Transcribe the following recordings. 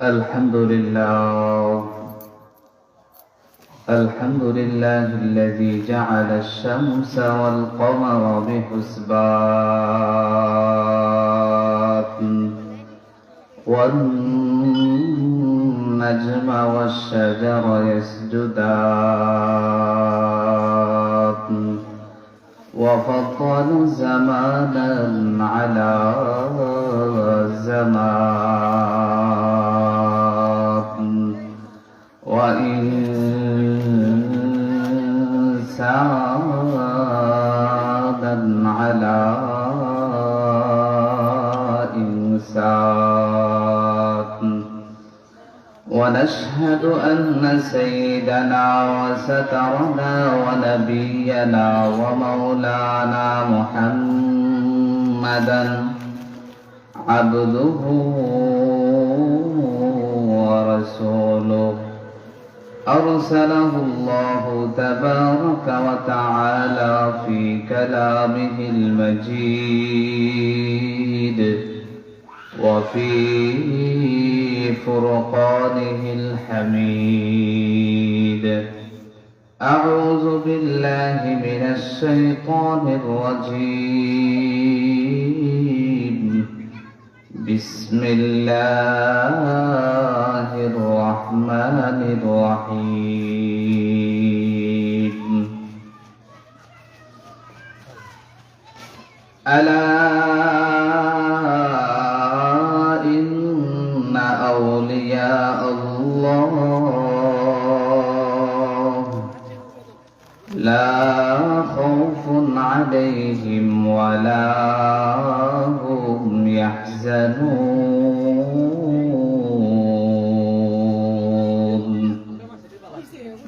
الحمد لله الذي جعل الشمس والقمر بحسبان والنجم والشجر يسجدان وفضل زمانا على زمان وإنسانا على إنسان ونشهد أن سيدنا وسترنا ونبينا ومولانا محمدا عبده ورسوله أرسله الله تبارك وتعالى في كلامه المجيد وفي فرقانه الحميد. أعوذ بالله من الشيطان الرجيم. بسم الله الرحمن الرحيم. ألا إن أولياء الله لا خوف عليهم ولا هم يحزنون.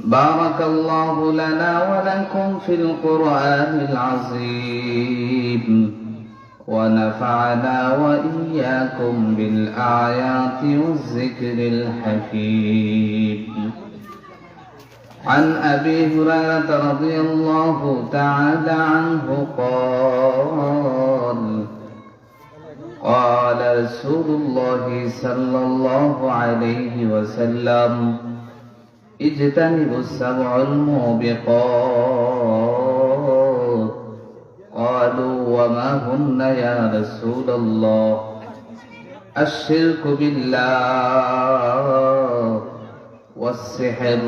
بارك الله لنا ولكم في القرآن العظيم ونفعنا وإياكم بالآيات والذكر الحكيم. عن أبي هريرة رضي الله تعالى عنه قال رسول الله صلى الله عليه وسلم اجتنبوا السبع الموبقات. قالوا وما هن يا رسول الله؟ الشرك بالله والسحر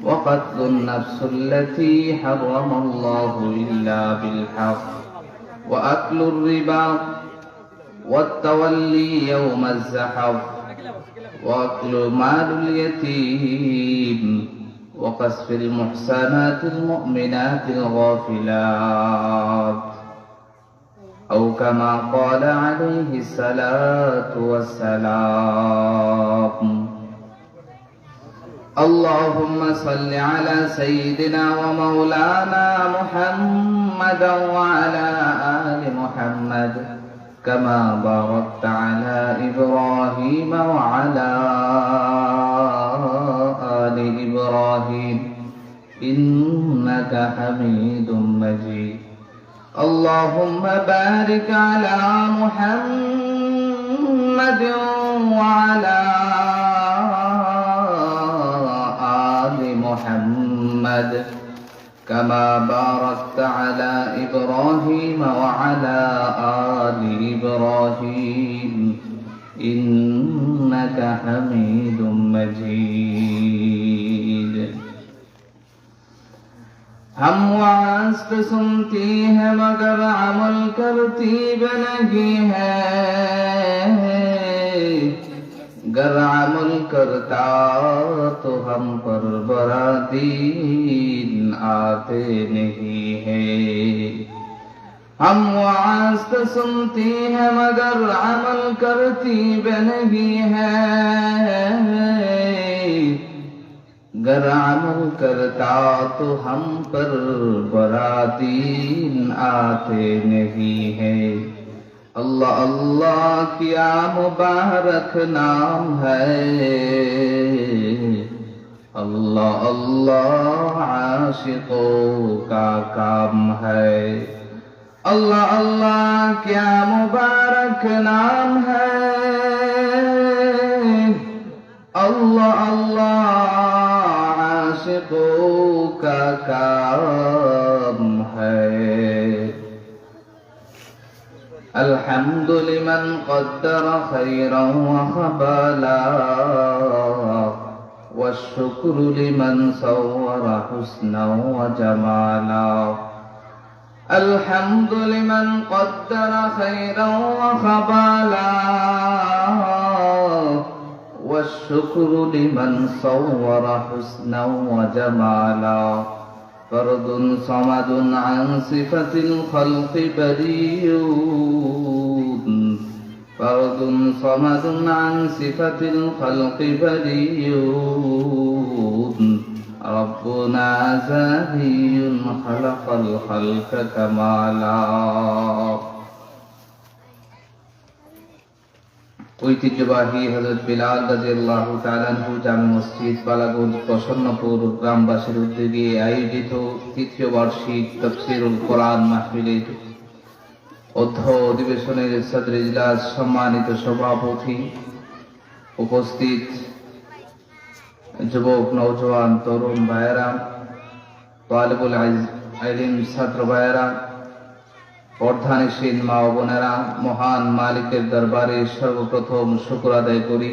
وقتل النفس التي حرم الله إلا بالحق وأكل الربا والتولي يوم الزحف وأكل مال اليتيم وقذف المحسنات المؤمنات الغافلات أو كما قال عليه الصلاة والسلام. اللهم صل على سيدنا ومولانا محمد وعلى آل محمد كما باركت على إبراهيم وعلى آل إبراهيم إنك حميد مجيد. اللهم بارك على محمد وعلى آل محمد كما باركت على إبراهيم وعلى آل إبراهيم إنك حميد مجيد. हम वास तो सुनती है मगर अमल करती भी नहीं है। गर अमल करता तो हम पर बड़ा दीन आते नहीं है। हम वास तो सुनती है मगर अमल करती भी नहीं है। गर अमल करता तो हम पर बरातीन आते नहीं है। अल्लाह अल्लाह क्या मुबारक नाम है। अल्लाह अल्लाह आशिकों का काम है। अल्लाह अल्लाह क्या मुबारक नाम है। قدر خيرا وخبالا والشكر لمن صور حسنا وجمالا الحمد لمن قدر خيرا وخبالا والشكر لمن صور حسنا وجمالا فرد صمد عن صفة الخلق بريء فرد صمد عن صفة الخلق بريء ربنا زاهي خلق الخلق كمالا ঐতিহ্যবাহী হযরত বিলাল রাদিয়াল্লাহু তাআলা আনহু জামে মসজিদ বালাগঞ্জ প্রসন্নপুর গ্রামবাসীর উদ্যোগে আয়োজিত তৃতীয় বার্ষিক তাফসীরুল কোরআন মাহফিলের অধিবেশনের সদর ইজলাস সম্মানিত সভাপতি, উপস্থিত যুবক নওজোয়ান তরুণ ভাইয়েরা, তালিবুল ইলম ছাত্র ভাইয়েরা, পর্দানিশীন মা ও বোনেরা, মহান মালিকের দরবারে সর্বপ্রথম শুকর আদায় করি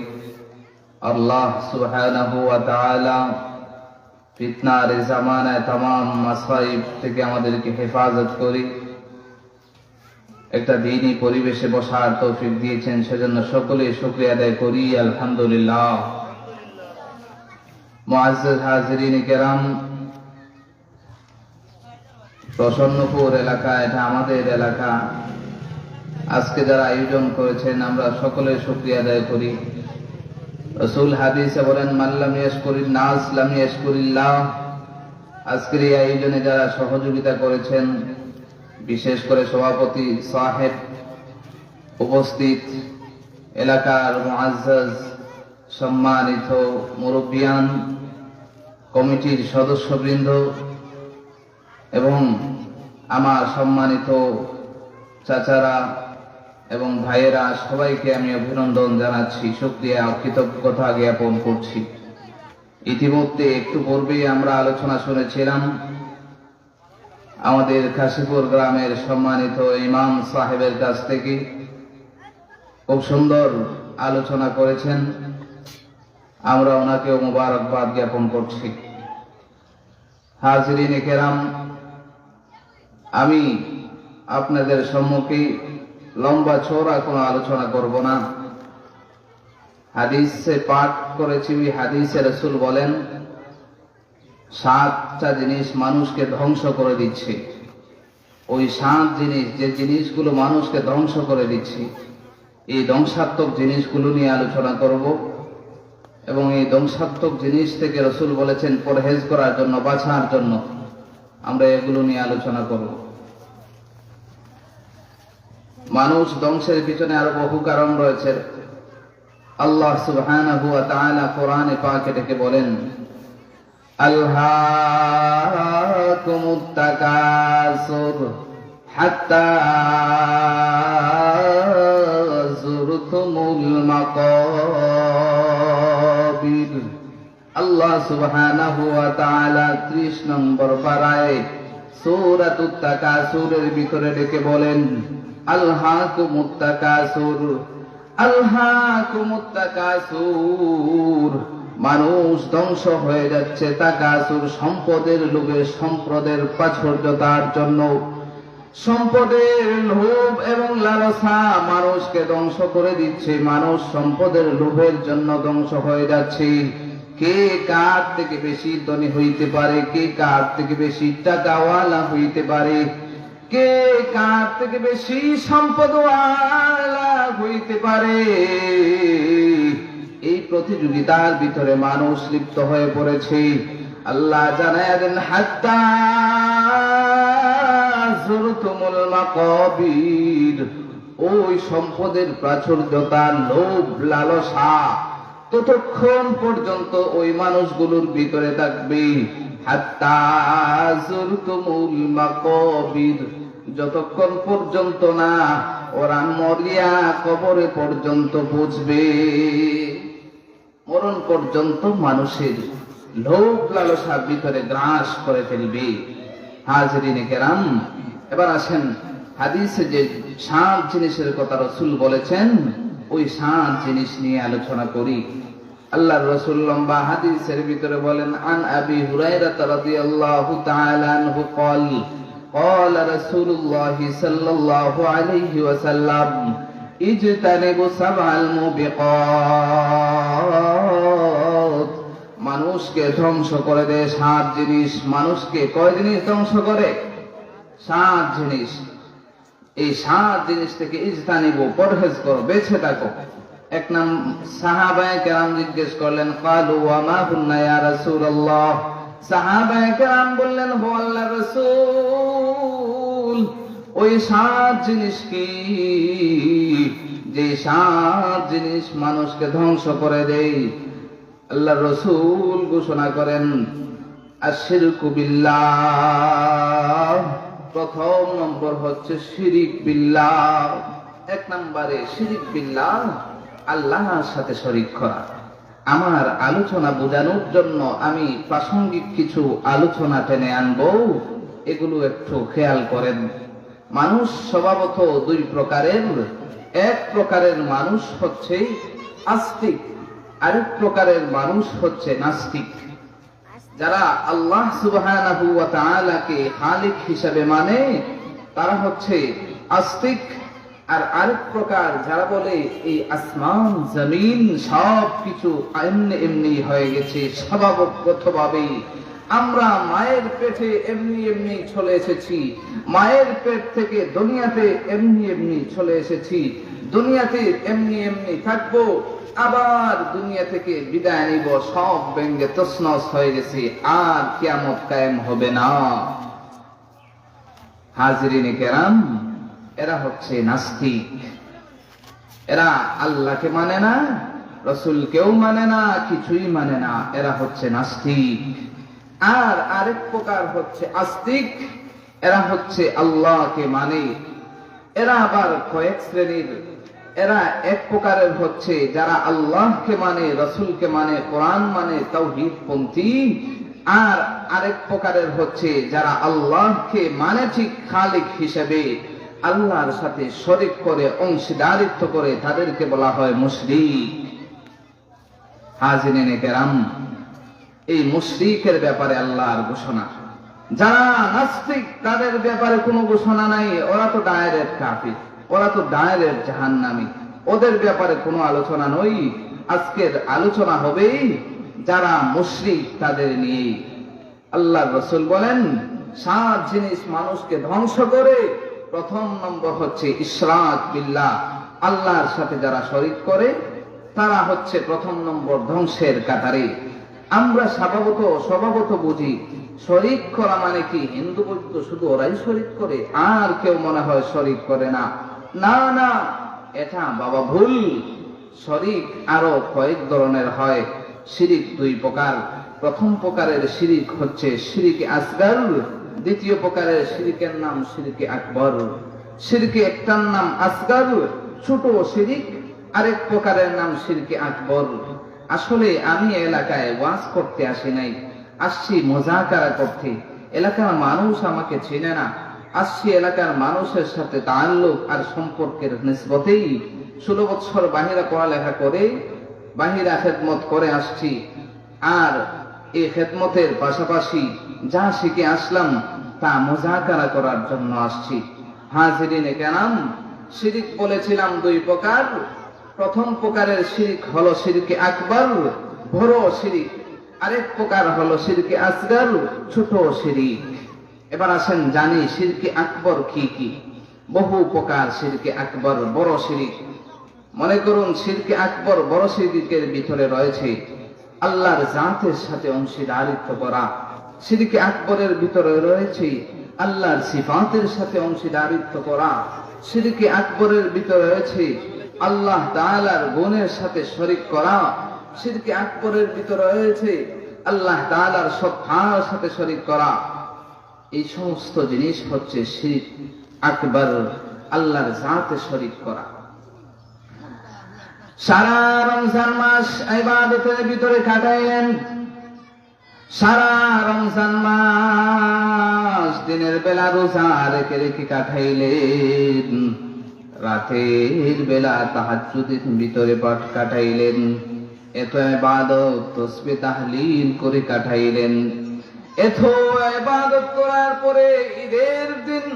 আল্লাহ সুবহানাহু ওয়া তাআলা ফিতনার জামানায় तमाम মাসাইব থেকে আমাদেরকে হেফাজত করি একটা দ্বীনি পরিবেশে বসার তৌফিক দিয়েছেন, সেজন্য সকলে শুকরিয়া আদায় করি আলহামদুলিল্লাহ। মুআজ্জাজ হাজিরিন কেরাম, প্রসন্নপুর এলাকা, এটা আমাদের এলাকা। আজকে যারা আয়োজন করেছেন আমরা সকলে শুকরিয়া আদায় করি। রাসূল হাদিসে বলেন মান লাম ইয়াশকুরিন নাস লাম ইয়াশকুরিল্লাহ। আজকের এই আয়োজনে যারা সহযোগিতা করেছেন, বিশেষ করে সভাপতি সাহেব, উপস্থিত এলাকার মুআজ্জাজ সম্মানিত মুরব্বিয়ান, কমিটির সদস্যবৃন্দ এবং আমার সম্মানিত চাচারা এবং ভাইয়েরা, সবাইকে আমি অভিনন্দন জানাচ্ছি, শুকরিয়া ও কৃতজ্ঞতা জ্ঞাপন করছি। ইতিমধ্যে একটু পূর্বেই আমরা আলোচনা শুনেছিলাম আমাদের কাশীপুর গ্রামের সম্মানিত ইমাম সাহেবের কাছ থেকে। খুব সুন্দর আলোচনা করেছেন, আমরা ওনাকেও মোবারকবাদ জ্ঞাপন করছি। হাজিরিন কেরাম, আমি আপনাদের সম্মুখে লম্বা চওড়া কোনো আলোচনা করব না। হাদিসে পাঠ করেছি, ওই হাদিসে রাসূল বলেন 7টা জিনিস মানুষকে ধ্বংস করে দিচ্ছে। ওই 7 জিনিস, যে জিনিসগুলো মানুষকে ধ্বংস করে দিচ্ছে, এই ধ্বংসাত্মক জিনিসগুলো নিয়ে আলোচনা করব এবং এই ধ্বংসাত্মক জিনিস থেকে রাসূল বলেছেন পরহেজ করার জন্য, বাঁচার জন্য আমরা এগুলো নিয়ে আলোচনা করব। মানুষ ধ্বংসের পিছনে আরো বহু কারণ রয়েছে। আল্লাহ সুবহানাহু ওয়া তাআলা কোরআনে পাকে ডেকে বলেন আলহাকুমুত তাকাসুর হাত্তা যুরতুমুল মাকাবির। আল্লাহ সুবহানাহু ওয়া তাআলা 30 নম্বর পারায় সূরাতুত তাকাসুরের ভিতরে ডেকে বলেন আলহাকুমুত তাকাসুর, আলহাকুমুত তাকাসুর, মানুষ ধ্বংস হয়ে যাচ্ছে তাকাসুর, সম্পদের লোভে, সম্পদের প্রাচুর্যতার জন্য। সম্পদের লোভ এবং লালসা মানুষকে ধ্বংস করে দিচ্ছে। মানুষ সম্পদের লোভের জন্য ধ্বংস হয়ে যাচ্ছে। কে কার থেকে বেশি ধনী হইতে পারে, কে কার থেকে বেশি টাকাওয়ালা হইতে পারে, কে কার থেকে বেশি সম্পদওয়ালা হইতে পারে, এই প্রতিযোগিতার ভিতরে মানুষ লিপ্ত হয়ে পড়েছে। আল্লাহ জানায় দেন হাত্তা যুরতুমুল মাকাবির, ওই সম্পদের প্রাচুর্যতা, লোভ, লালসা ততক্ষণ পর্যন্ত ওই মানুষগুলোর ভিতরে থাকবে। হাত্তা যুরতুমুল মাকাবির, যতক্ষণ পর্যন্ত না ওরা মরিয়া কবরে পর্যন্ত পৌঁছবে। মরণ পর্যন্ত মানুষের লোভ লালসার ভিতরে গ্রাস করে ফেলবে। হাজিরিনে কেরাম, এবার আসেন হাদিসে যে 7 জিনিসের কথা রাসূল বলেছেন, ওই 7 জিনিস নিয়ে আলোচনা করি। আল্লাহর রাসূল লম্বা হাদিসের ভিতরে বলেন, আন আবি হুরায়রা রাদিয়াল্লাহু তাআলা আনহু قال قال رسول الله صلى الله عليه وسلم اجتنبوا سبع الموبقات। মানুষকে ধ্বংস করে দেয় 7 জিনিস। মানুষকে কয় জিনিস ধ্বংস করে? 7 জিনিস। এই 7 জিনিস থেকে ইজতানিবু, পরহেজ করো, বেঁচে থাকো। এক নাম সাহাবায়ে কেরাম জিজ্ঞেস করলেন, ক্বালু ওয়া মা হুন্না ইয়া রাসূলুল্লাহ। সাহাবায়ে কেরাম বললেন, ও আল্লাহর রাসূল, ওই 7 জিনিস কি, যে 7 জিনিস মানুষকে ধ্বংস করে দেয়? আল্লাহর রাসূল ঘোষণা করেন, আশরিকু বিল্লাহ। প্রথম নম্বর হচ্ছে শিরিক বিল্লাহ। এক নম্বরে শিরিক বিল্লাহ, আল্লাহর সাথে শরীক করা। আমার আলোচনা বোঝানোর জন্য আমি প্রাসঙ্গিক কিছু আলোচনা টেনে আনবো, এগুলো একটু খেয়াল করেন। মানুষ স্বভাবত 2 প্রকারের। এক প্রকারের মানুষ হচ্ছে আস্তিক, আরেক প্রকারের মানুষ হচ্ছে নাস্তিক। যারা আল্লাহ সুবহানাহু ওয়া তাআলাকে খালিক হিসেবে মানে, তারা হচ্ছে আস্তিক। আর আরেক প্রকার যারা বলে এই আসমান জমিন সব কিছু এমনি এমনি হয়ে গেছে, স্বভাবগতভাবেই আমরা মায়ের পেটে এমনি এমনি চলে এসেছি, মায়ের পেট থেকে দুনিয়াতে এমনি এমনি চলে এসেছি, দুনিয়াতে এমনি এমনি থাকবো, আবার দুনিয়া থেকে বিদায় নিব, সব ভেঙে তছনছ হয়ে গেছে, আর কিয়ামত কায়েম হবে না। হাজরিনে কেরাম, এরা হচ্ছে নাস্তিক। এরা আল্লাহকে মানে না, রাসূলকেও মানে না, কিছুই মানে না। এরা হচ্ছে নাস্তিক। আর আরেক প্রকার হচ্ছে আস্তিক। এরা হচ্ছে আল্লাহকে মানে। এরা আবার কয়েক শ্রেণীর। এরা এক প্রকারের হচ্ছে যারা আল্লাহকে মানে, রাসূলকে মানে, কোরআন মানে, তাওহীদ পন্থী। আর আরেক প্রকারের হচ্ছে যারা আল্লাহকে মানে ঠিক খালিক হিসেবে, আল্লাহর সাথে শরীক করে, অংশীদারিত্ব করে, তাদেরকে বলা হয় মুশরিক। হাজিরিনে কেরাম, এই মুশরিকের ব্যাপারে আল্লাহর ঘোষণা। যারা নাস্তিক তাদের ব্যাপারে কোনো ঘোষণা নাই, ওরা তো ডাইরেক্ট কাফির, ওরা তো ডাইরেক্ট জাহান্নামী, ওদের ব্যাপারে কোনো আলোচনা নই। আজকের আলোচনা হবে যারা মুশরিক তাদের নিয়ে। আল্লাহর রাসূল বলেন 7 জিনিস মানুষকে ধ্বংস করে। প্রথম নম্বর হচ্ছে ইশরাক বিল্লাহ, আল্লাহর সাথে যারা শরীক করে তারা হচ্ছে প্রথম নম্বর ধ্বংসের কাতারে। আমরা স্বভাবত বুঝি শরীক করা মানে কি, হিন্দু বৌদ্ধ শুধু ওরাই শরীক করে, আর কেউ মনে হয় শরীক করে না। না না, এটা বাবা ভুল। শরীক আরো কয়েক ধরনের হয়। শিরিক 2 প্রকার। প্রথম প্রকারের শিরিক হচ্ছে শিরিকে আসগার, দ্বিতীয় প্রকারের শিরিকের নাম শিরিকে আকবর। শিরকে একটার নাম আসগার, ছোট শিরিক, আরেক প্রকারের নাম শিরকে আকবর। আসলে আমি এলাকায় ওয়াজ করতে আসি নাই, আসছি মুযাকারা করতে। এলাকার মানুষ আমাকে চেনে না, আসছি এলাকার মানুষের সাথে তাআল্লুক আর সম্পর্কের নিসবতেই। 16 বছর বাহিরা পড়ালেখা করে, বাহিরা খেদমত করে আসছি। আর এই খেদমতের পাশাপাশি যা শিখে আসলাম তা মুযাকারা করার জন্য আসছি। হাজিরিনে কেরাম, শিরিক বলেছিলাম 2 প্রকার। প্রথম প্রকারের শিরিক হলো শিরকে আকবর, বড় শিরিক। আরেক প্রকার হলো শিরকে আসগার, ছোট শিরিক। এবার আসেন জানি শিরকে আকবর কি কি। বহু প্রকার শিরকে আকবর, বড় শিরিক। মনে করুন শিরকে আকবর, বড় শিরিকের ভিতরে রয়েছে আল্লাহর জাতের সাথে অংশীদারিত্ব করা। শিরকে আকবরের ভিতরে রয়েছে আল্লাহর সিফাতের সাথে অংশীদারিত্ব করা। শিরকে আকবরের ভিতরে রয়েছে আল্লাহ তাআলার গুণের সাথে শরীক করা। শিরকে আকবরের ভিতরে রয়েছে আল্লাহ তাআলার সত্তার সাথে শরীক করা। এই সমস্ত জিনিস হচ্ছে শিরক আকবর, আল্লাহর জাতে শরীক করা। সারা রমজান মাস ইবাদতের ভিতরে কাটাইলেন, সারা রমজান মাস দিনের বেলা রোজা রেখে রেখে কাটাইলেন, রাতের বেলা তাহাজ্জুদের ভিতরে পাঠ কাটাইলেন, এত ইবাদত তাসবিহ তাহলিল করে কাটাইলেন। এত ইবাদত করার পরে ঈদের দিন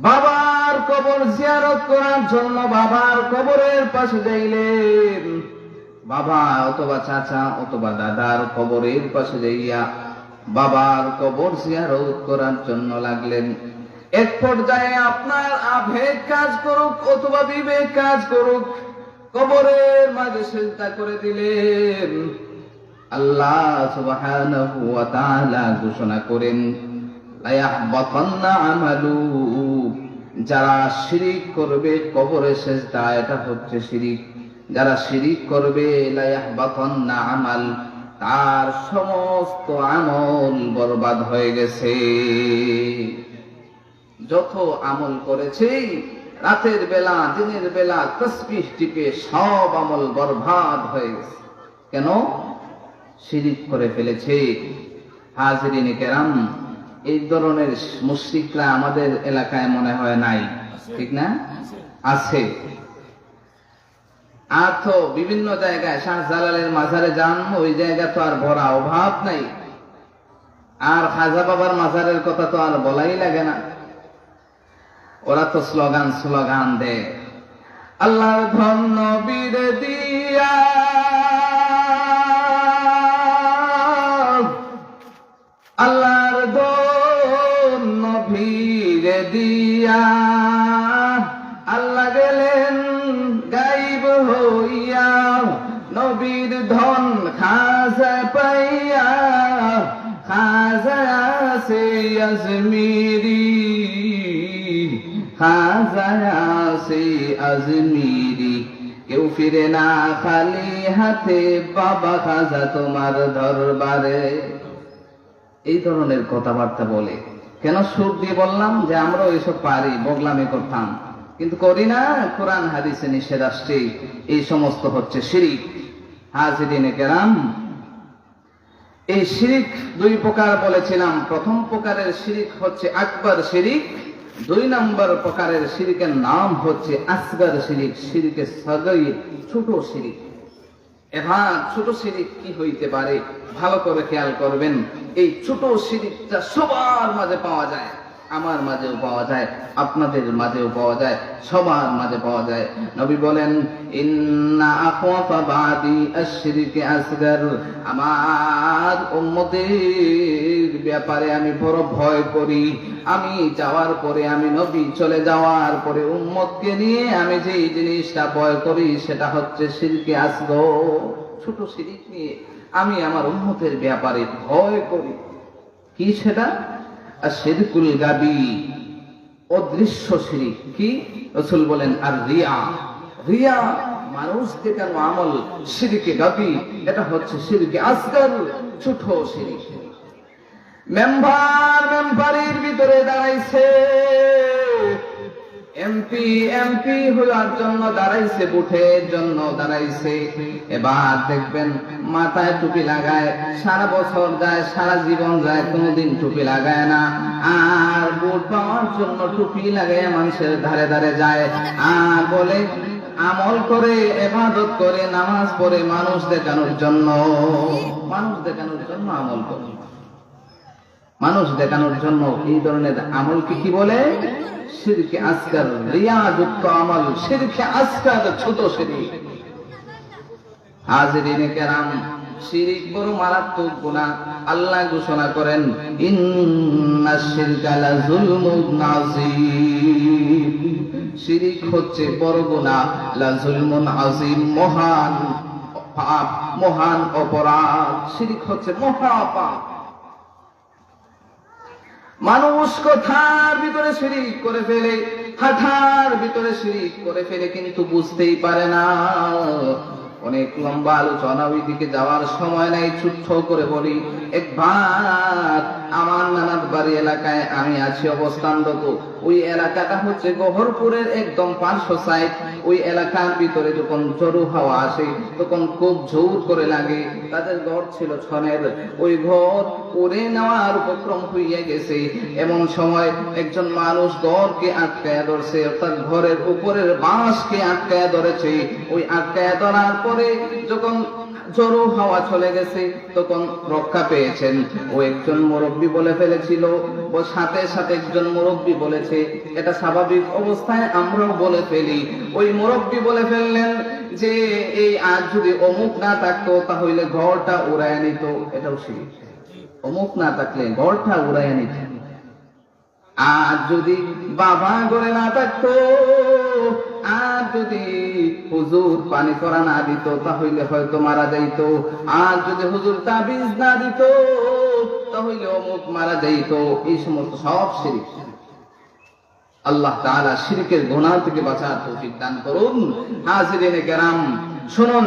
বাবার কবর জিয়ারত করার জন্য বাবার কবরের পাশে যাইলেন। বাবা অথবা চাচা অথবা দাদার কবরের পাশে যাইয়া বাবার কবর জিয়ারত করার জন্য লাগলেন। এক পর্যায়ে আপনার আবেগ কাজ করুক অথবা বিবেক কাজ করুক, কবরের মাঝে সিজদা করে দিলেন। আল্লাহ সুবহানাহু ওয়া তাআলা ঘোষণা করেন, লা ইয়াহবাতান্না আমালু, যারা শিরিক করবে কবরে সিজদা, এটা হচ্ছে শিরিক। যারা শিরিক করবে লা ইয়াহবাতান্না আমাল, তার সমস্ত আমল বরবাদ হয়ে গেছে। যত আমল করেছে রাতের বেলা দিনের বেলা তাসবিহ টিপে সব আমল বরবাদ হয়ে গেছে। কেন? শিরিক করে ফেলেছে। হাজিরিন কেরাম, এই ধরনের মুশরিকরা আমাদের এলাকায় মনে হয় নাই, ঠিক না? আছে। আর তো বিভিন্ন জায়গায় শাহজালালের মাজারে যান, ওই জায়গা তো আর ভরা, অভাব নাই। আর খাজা বাবার মাজারের কথা তো আর বলাই লাগে না। ওরা তো স্লোগান দেয়, আল্লাহর ধন নবীর দিয়া, আল্লাহর ধন নবীর দিয়া, আল্লাহ গেলেন গাইব হইয়া, নবীর ধন খাজা পাইয়া, খাজা সে আজমিরি, খাজা সে আজমিরি, কেউ ফিরে না খালি হাতে, বাবা খাজা তোমার দরবারে। এই ধরনের কথাবার্তা বলে। কেন সুর দিয়ে বললাম? যে আমরাও এসব পারি, বগলামি করতাম, কিন্তু করি না। কোরআন হাদিসে নিষেধ আসছে। এই সমস্ত হচ্ছে শিরিক। হাজিরিনে কেরাম, এই শিরিক দুই প্রকার বলেছিলাম। প্রথম প্রকারের শিরিক হচ্ছে আকবার শিরিক, দুই নম্বর প্রকারের শিরিকের নাম হচ্ছে আসগর শিরিক, শিরিকে সগীর, ছোট শিরিক। এবার ছোট শিরিক কি হইতে পারে ভালো করে খেয়াল করবেন। এই ছোট শিরিকটা সবার মাঝে পাওয়া যায়, আমার মাঝেও পাওয়া যায়, আপনাদের মাঝেও পাওয়া যায়, সবার মাঝে পাওয়া যায়। নবী বলেন, ইন্না আখওয়াফা বাদি আশ-শিরকি আসগর, আমার উম্মতের ব্যাপারে আমি বড় ভয় করি। আমি যাওয়ার পরে, আমি নবী চলে যাওয়ার পরে উম্মতকে নিয়ে আমি যে জিনিসটা ভয় করি সেটা হচ্ছে শিরকে আসগর, ছোট শিরিক নিয়ে আমি আমার উম্মতের ব্যাপারে ভয় করি। কি সেটা? শিরকুল গাবি, অদৃশ্য শিরিক। কি? রাসূল বলেন আর রিয়া, রিয়া মানুষ দেখানো আমল, শিরকে গাবি, এটা হচ্ছে শিরকে আসগর, ছোট শিরিক। মেম্বারের ভিতরে দাঁড়াইছে, এমপি হওয়ার জন্য দাঁড়াইছে, বুথের জন্য দাঁড়াইছে। এবার দেখবেন মাথায় টুপি লাগায়, সারা বছর যায়, সারা জীবন যায়, কোনোদিন টুপি লাগায় না। আর ভোট পাওয়ার জন্য টুপি লাগায় মানুষের ধারে ধারে যায়, আর বলে আমল করে, ইবাদত করে, নামাজ পড়ে, মানুষ দেখানোর জন্য, মানুষ দেখানোর জন্য আমল করে, মানুষ দেখানোর জন্য। এই ধরনের আমলকে কি বলে? শিরকে আসগর, রিয়াযুক্ত আমল, শিরকে আসগর, ছোট শিরিক। হাজিরিনে কেরাম, শিরিক বড় মারাত্মক গুনাহ। আল্লাহ ঘোষণা করেন, ইন্নাশ শিরকা লাযুলমুন আযীম, শিরিক হচ্ছে বড় গুনাহ, লাযুলমুন আযীম, মহান পাপ, মহান অপরাধ। শিরিক হচ্ছে মহা পাপ। মানুষ কথার ভিতরে শিরিক করে ফেলে, হাঁটার ভিতরে শিরিক করে ফেলে, কিন্তু বুঝতেই পারে না। অনেক লম্বা আলোচনা, ওই দিকে যাওয়ার সময় নাই, ছোট্ট করে বলি। একবার আমার নানার বাড়ি এলাকায় আমি আছি অবস্থানরত, ওই এলাকাটা হচ্ছে গহরপুরের একদম পার্শ্ব সাইড। ওই এলাকার ভিতরে যখন জোরু হাওয়া আসে তখন খুব জোর করে লাগে। তাদের ঘর ছিল ছনের, ওই ঘর উড়ে নেওয়ার উপক্রম হইয়া গেছে। এমন সময় একজন মানুষ ঘরকে আটকায়া ধরছে, অর্থাৎ ঘরের উপরের বাঁশকে আটকায়া ধরেছে। ওই আটকায়া ধরার পরে যখন জোরো হাওয়া চলে গেছে তখন রক্ষা পেয়েছেন। ও একজন মুরব্বী বলে ফেলেছিল, ও সাথে সাথে একজন মুরব্বী বলেছে, এটা স্বাভাবিক অবস্থায় আমরাও বলে ফেলি। ওই মুরব্বী বলে ফেললেন যে এই আজ যদি অমুক না থাকতো তাহলে ঘরটা উড়াইয়া নিত। এটাও শিরক। অমুক না থাকলে ঘরটা উড়াইয়া নিত। আর যদি বাবা ঘরে না থাকতো, আর যদি হুজুর পানি করা না দিত তাহলে হয়তো মারা যাইত। আর যদি হুজুর তাবিজ না দিত তাহলে অমুক মারা যাইত। এই সমস্ত সব শিরক। আল্লাহ তাআলা শিরকের গুনাহ থেকে বাঁচার তৌফিক দান করুন। হাজিরিনে কেরাম, শুনুন,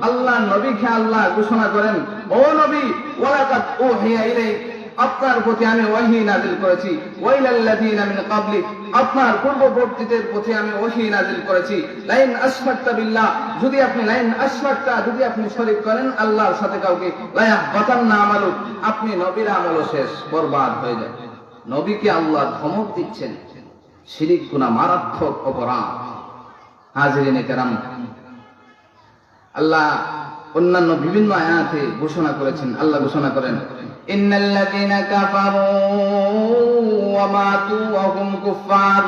আল্লাহ নবীকে আল্লাহ ঘোষণা করেন, ও নবী, ওয়ালাকাদ উহিয়া ইলাইক, আপনার প্রতি আমি ওহী নাযিল করেছি, ওয়াইলাল্লাযীনা মিন ক্বাবলিক, আপনার পূর্ববর্তীদের প্রতি আমি ওহী নাযিল করেছি, লাইন আশরাকতা বিল্লাহ, যদি আপনি যদি আপনি শরীক করেন আল্লাহর সাথে কাউকে, লা ইয়াহবাতান্না আমালুক, আপনি নবীর আমলও শেষ, বরবাদ হয়ে যাবে। নবীকে আল্লাহ ধমক দিচ্ছেন। শিরক গুনাহ মারাত্মক অপরাধ। হাজিরিনে কেরাম, আল্লাহ অন্যান্য বিভিন্ন আয়াতে ঘোষণা করেছেন। আল্লাহ ঘোষণা করেন, ইন্নাল্লাযীনা কাফারু ওয়া মাতু ওয়া হুম কুফার,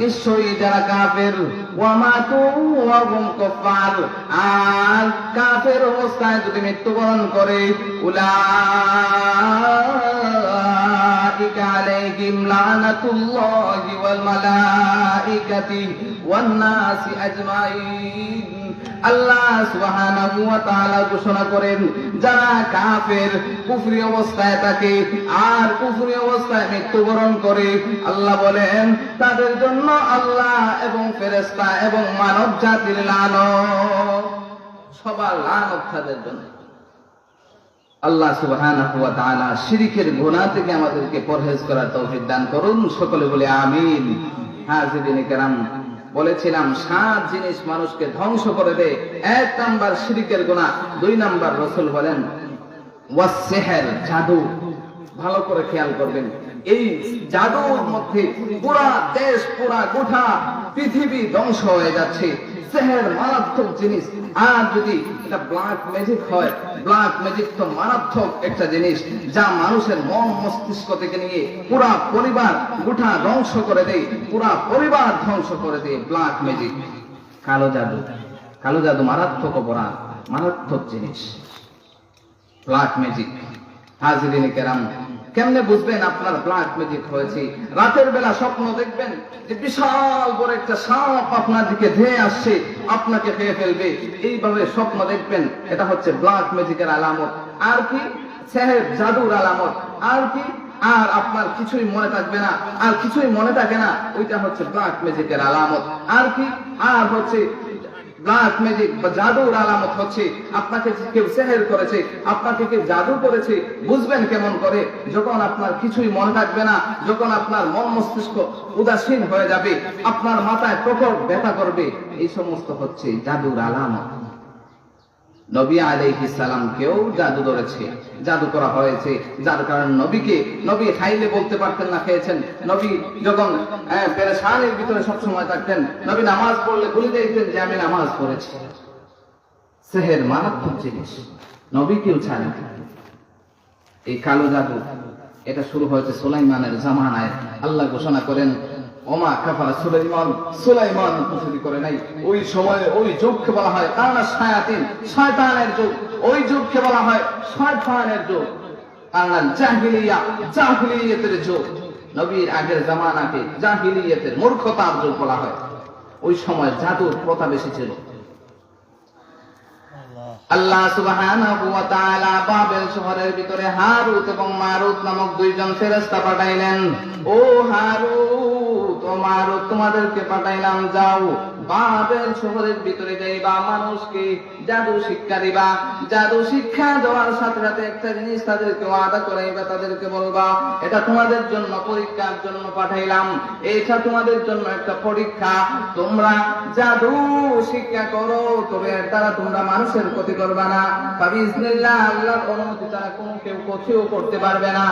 নিশ্চয়ই যারা কাফের, ওয়া মাতু ওয়া হুম কুফার, আর কাফের অবস্থায় যদি মৃত্যুবরণ করে, উলাইকা আলাইহিম লানাতুল্লাহি ওয়াল মালাইকাতি ওয়ান নাসি আজমাইন। আল্লাহ সুবহানাহু ওয়া তাআলা ঘোষণা করেন, যারা কাফের কুফরি অবস্থায় থাকে আর কুফরি অবস্থায় মৃত্যুবরণ করে, আল্লাহ বলেন তাদের জন্য আল্লাহ এবং ফেরেশতা এবং মানব জাতির লানত, সবার লানত তাদের জন্য। আল্লাহ সুবহানাহু ওয়া তাআলা শিরকের গুনাহ থেকে আমাদেরকে পরহেজ করার তৌফিক দান করুন। সকলে বলে আমিন। হাজিরিনে কেরাম, বলেছিলাম 7 জিনিস মানুষকে ধ্বংস করে দেয়। 1 নাম্বার শিরকের গুনাহ, 2 নাম্বার রাসূল বলেন ওয়াস-সিহর, জাদু। ভালো করে খেয়াল করবেন, এই জাদুর মধ্যে পুরা দেশ, পুরা গোটা পৃথিবী ধ্বংস হয়ে যাচ্ছে। সিহর মারাত্মক জিনিস। আর যদি এটা ব্ল্যাক ম্যাজিক হয়, ব্ল্যাক ম্যাজিক তো মারাত্মক একটা জিনিস, যা মানুষের মন মস্তিষ্ক থেকে নিয়ে পুরা পরিবার গোটা ধ্বংস করে দেয়, পুরা পরিবার ধ্বংস করে দেয়। ব্ল্যাক ম্যাজিক, কালো জাদু। কালো জাদু মারাত্মক অপরাধ, মারাত্মক জিনিস ব্ল্যাক ম্যাজিক। হাজিরিনে কেরাম, কেমনে বুঝবেন আপনার ব্ল্যাক ম্যাজিক হয়েছে? রাতের বেলা স্বপ্ন দেখবেন যে বিশাল বড় একটা সাপ আপনার দিকে ধেয়ে আসছে, আপনাকে খেয়ে ফেলবে। এইভাবে স্বপ্ন দেখবেন, এটা হচ্ছে ব্ল্যাক ম্যাজিকের আলামত। আর কি? সিহর, জাদুর আলামত। আর কি? আর আপনার কিছুই মনে থাকবে না, আর কিছুই মনে থাকে না, ওইটা হচ্ছে ব্ল্যাক ম্যাজিকের আলামত। আর কি? আর হচ্ছে ব্ল্যাক ম্যাজিক বা জাদুর আলামত হচ্ছে আপনাকে কেউ সিহর করেছে, আপনাকে কেউ জাদু করেছে। বুঝবেন কেমন করে? যখন আপনার কিছুই মনে থাকবে না, যখন আপনার মন মস্তিষ্ক উদাসীন হয়ে যাবে, আপনার মাথায় প্রকট ব্যথা করবে, এই সমস্ত হচ্ছে জাদুর আলামত। নবী আলাইহিস সালামকেও জাদু ধরেছে, জাদু করা হয়েছে, যার কারণে নবী খাইলে বলতে পারতেন না খেয়েছেন। নবী যখন পেরেশানির ভিতরে সবসময় থাকতেন, নবী নামাজ পড়লে ভুলে যাইতেন যে আমি নামাজ পড়েছি। সিহর মারাত্মক জিনিস, নবীকেও ছাড়েন। এই কালো জাদু এটা শুরু হয়েছে সুলাইমানের জামানায়। আল্লাহ ঘোষণা করেন, ওমা কাফারা সুলাইমান কুফরি করে নাই। ওই সময়ে ওই যুগকে বলা হয় কারণ শায়াতিন, শয়তানের যুগ। ওই যুগকে বলা হয় শয়তানের যুগ, কারণ জাহিলিয়াতের যুগ। নবীর আগের জামানাকে জাহিলিয়াতের মূর্খতার যুগ বলা হয়। ওই সময় জাদুর প্রথা বেশি ছিল। আল্লাহ সুবহানাহু ওয়া তাআলা বাবেল শহরের ভিতরে হারুত এবং মারুত নামক 2 জন ফেরেশতা পাঠাইলেন। ও হারুত ও মারুত, তোমাদেরকে পাঠাইলাম, যাও বাবেল শহরের ভিতরে যাইবা, মানুষকে জাদু শিক্ষা দিবা। জাদু শিক্ষা দেওয়ার সাথে সাথে একটা জিনিস তাদেরকে ওয়াদা করাইবা, তাদেরকে বলবা এটা তোমাদের জন্য পরীক্ষার জন্য পাঠাইলাম, এটা তোমাদের জন্য একটা পরীক্ষা। তোমরা জাদু শিক্ষা করো, তবে এর দ্বারা তোমরা মানুষের ক্ষতি করবে না। বিইজনিল্লাহ, আল্লাহর অনুমতি ছাড়া কোনো কেউ ক্ষতিও করতে পারবে না।